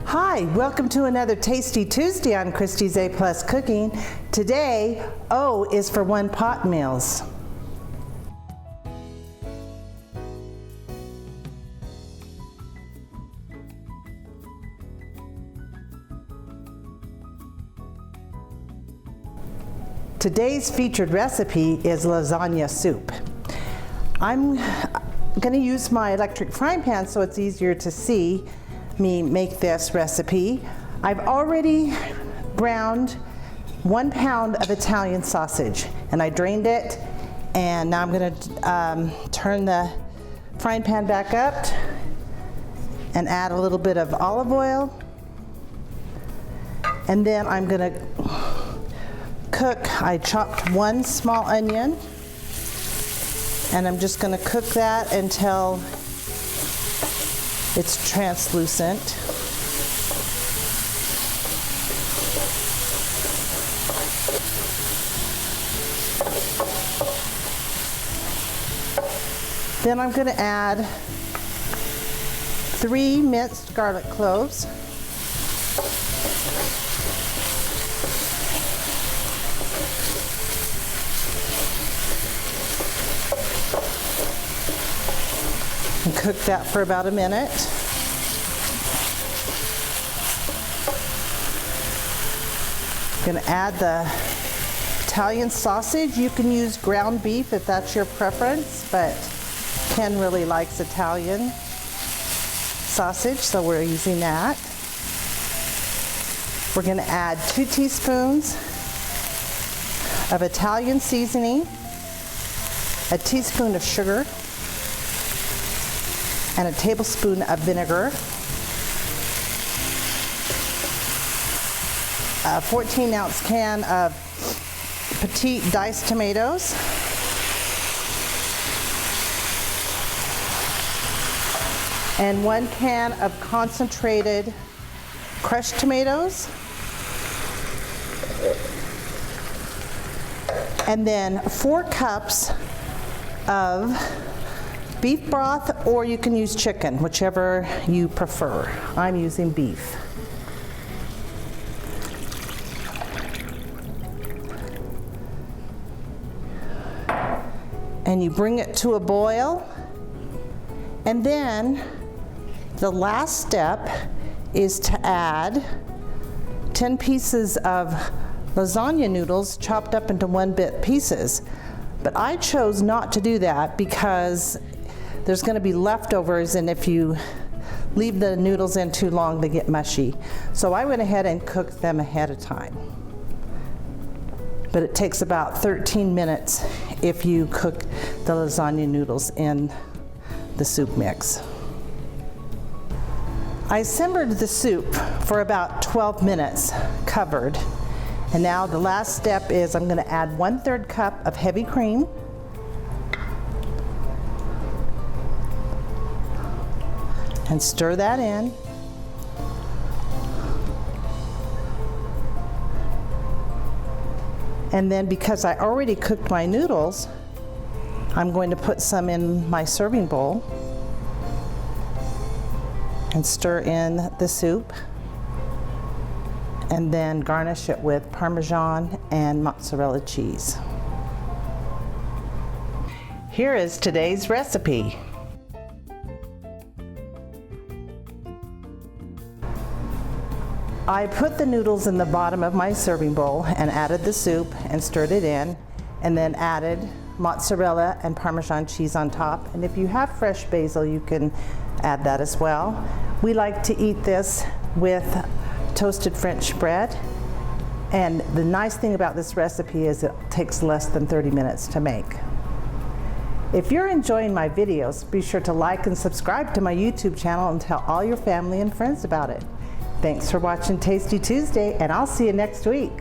Hi, welcome to another Tasty Tuesday on Christie's A Plus Cooking. Today, O is for one pot meals. Today's featured recipe is lasagna soup. I'm going to use my electric frying pan so it's easier to see me make this recipe. I've already browned 1 pound of Italian sausage and I drained it, and now I'm going to turn the frying pan back up and add a little bit of olive oil, and then I'm going to cook. I chopped 1 small onion and I'm just going to cook that until it's translucent. Then I'm going to add 3 minced garlic cloves, and cook that for about a minute. I'm going to add the Italian sausage. You can use ground beef if that's your preference, but Ken really likes Italian sausage, so we're using that. We're going to add 2 teaspoons of Italian seasoning, a teaspoon of sugar, and a tablespoon of vinegar, a 14-ounce can of petite diced tomatoes, and 1 can of concentrated crushed tomatoes, and then 4 cups of beef broth, or you can use chicken, whichever you prefer. I'm using beef. And you bring it to a boil, and then the last step is to add 10 pieces of lasagna noodles chopped up into 1-bit pieces. But I chose not to do that because there's going to be leftovers, and if you leave the noodles in too long, they get mushy. So I went ahead and cooked them ahead of time. But it takes about 13 minutes if you cook the lasagna noodles in the soup mix. I simmered the soup for about 12 minutes covered. And now the last step is I'm going to add 1/3 cup of heavy cream, and stir that in. And then, because I already cooked my noodles, I'm going to put some in my serving bowl and stir in the soup, and then garnish it with Parmesan and mozzarella cheese. Here is today's recipe. I put the noodles in the bottom of my serving bowl and added the soup and stirred it in, and then added mozzarella and Parmesan cheese on top. And if you have fresh basil, you can add that as well. We like to eat this with toasted French bread. And the nice thing about this recipe is it takes less than 30 minutes to make. If you're enjoying my videos, be sure to like and subscribe to my YouTube channel and tell all your family and friends about it. Thanks for watching Tasty Tuesday, and I'll see you next week.